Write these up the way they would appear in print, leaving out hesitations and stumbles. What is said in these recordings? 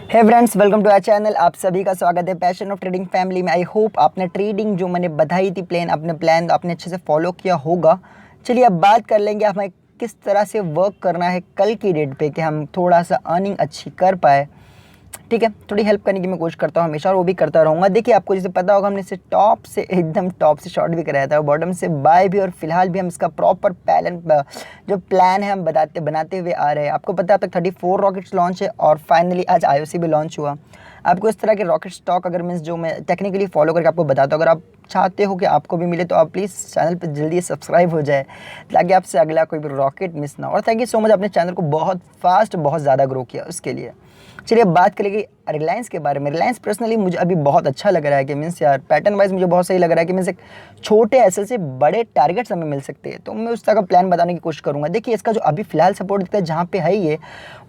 Hey friends, welcome to our channel. आप सभी का स्वागत है पैशन ऑफ ट्रेडिंग फैमिली में। आई होप आपने ट्रेडिंग जो मैंने बताई थी प्लान आपने अच्छे से फॉलो किया होगा। चलिए अब बात कर लेंगे हमें किस तरह से वर्क करना है कल की डेट पे कि हम थोड़ा सा अर्निंग अच्छी कर पाए। ठीक है, थोड़ी हेल्प करने की मैं कोशिश करता हूँ हमेशा और वो भी करता रहूँगा। देखिए, आपको जैसे पता होगा हमने इसे टॉप से एकदम टॉप से शॉर्ट भी कराया था, बॉटम से बाय भी, और फिलहाल भी हम इसका प्रॉपर प्लान है हम बनाते हुए आ रहे हैं। आपको पता है अब तक 34 रॉकेट्स लॉन्च है और फाइनली आज आईओसी भी लॉन्च हुआ। आपको इस तरह के रॉकेट स्टॉक अगर मीन्स जो मैं टेक्निकली फॉलो करके आपको बताता हूँ, अगर आप चाहते हो कि आपको भी मिले तो आप प्लीज़ चैनल पर जल्दी सब्सक्राइब हो जाए ताकि आपसे अगला कोई भी रॉकेट मिस ना हो। और थैंक यू सो मच, अपने चैनल को बहुत फास्ट बहुत ज़्यादा ग्रो किया उसके लिए। चलिए अब बात करेंगे रिलायंस के बारे में। रिलायंस पर्सनली मुझे अभी बहुत अच्छा लग रहा है कि मीन्स यार पैटर्न वाइज मुझे बहुत सही लग रहा है कि मीन्स एक छोटे एसएल से बड़े टारगेट्स हमें मिल सकते हैं, तो मैं उस तरह का प्लान बताने की कोशिश करूंगा। देखिए, इसका जो अभी फिलहाल सपोर्ट दिखता है जहाँ पे है ये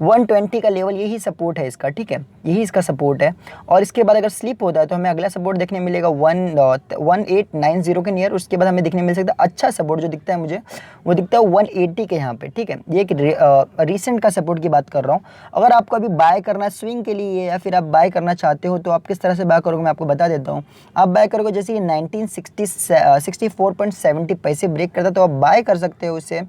120 का लेवल, यही सपोर्ट है इसका। ठीक है, यही इसका सपोर्ट है। और इसके बाद अगर स्लिप होता है तो हमें अगला सपोर्ट देखने मिलेगा 1890 के नियर। उसके बाद हमें देखने मिल सकता है अच्छा सपोर्ट जो दिखता है मुझे, वो दिखता है 180 के यहाँ पे। ठीक है, ये एक रिसेंट का सपोर्ट की बात कर रहा हूँ। अगर आपको अभी बाय करना है स्विंग के लिए या फिर आप बाय करना चाहते हो तो आप किस तरह से बाय करोगे मैं आपको बता देता हूँ। आप बाय करोगे जैसे ये 64.70 पैसे ब्रेक करता है तो आप बाय कर सकते हो इसे,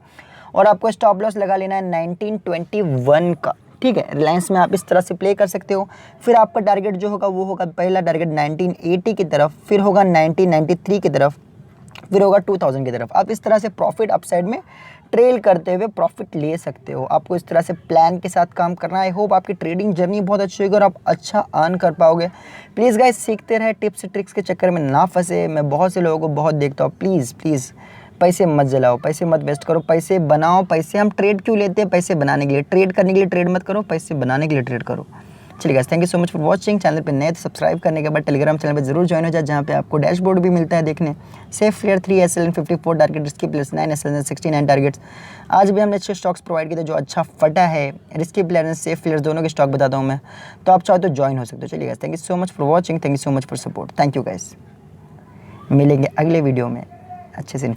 और आपको स्टॉप लॉस लगा लेना है 1921 का। ठीक है, रिलायंस में आप इस तरह से प्ले कर सकते हो। फिर आपका टारगेट जो होगा वो होगा पहला टारगेट 1980 की तरफ, फिर होगा 1993 की तरफ, फिर होगा 2000 की तरफ। आप इस तरह से प्रॉफिट अपसाइड में ट्रेल करते हुए प्रॉफिट ले सकते हो। आपको इस तरह से प्लान के साथ काम करना है। आई होप आपकी ट्रेडिंग जर्नी बहुत अच्छी होगी और आप अच्छा अर्न कर पाओगे। प्लीज़ गाइस, सीखते रहे, टिप्स ट्रिक्स के चक्कर में ना फंसे। मैं बहुत से लोगों को बहुत देखता हूँ, प्लीज़ पैसे मत जलाओ, पैसे मत वेस्ट करो, पैसे बनाओ। पैसे हम ट्रेड क्यों लेते हैं? पैसे बनाने के लिए। ट्रेड करने के लिए ट्रेड मत करो, पैसे बनाने के लिए ट्रेड करो। चलिए guys, thank you so much for watching. Channel पे नए तो सब्सक्राइब करने के बाद टेलीग्राम चैनल पे जरूर ज्वाइन हो जाए, जहाँ पे आपको डैशबोर्ड भी मिलता है देखने। Safe player 3 SL and 54 target, risky players 9 SL and 69 targets. आज भी हमने अच्छे स्टॉक्स प्रोवाइड किए थे जो अच्छा फटा है। Risky player and safe player दोनों के स्टॉक बताता हूँ मैं, तो आप चाहो तो ज्वाइन हो सकते हो। चलिए guys, thank you so much for watching, thank you so much for support. Thank you guys, मिलेंगे अगले वीडियो में अच्छे से।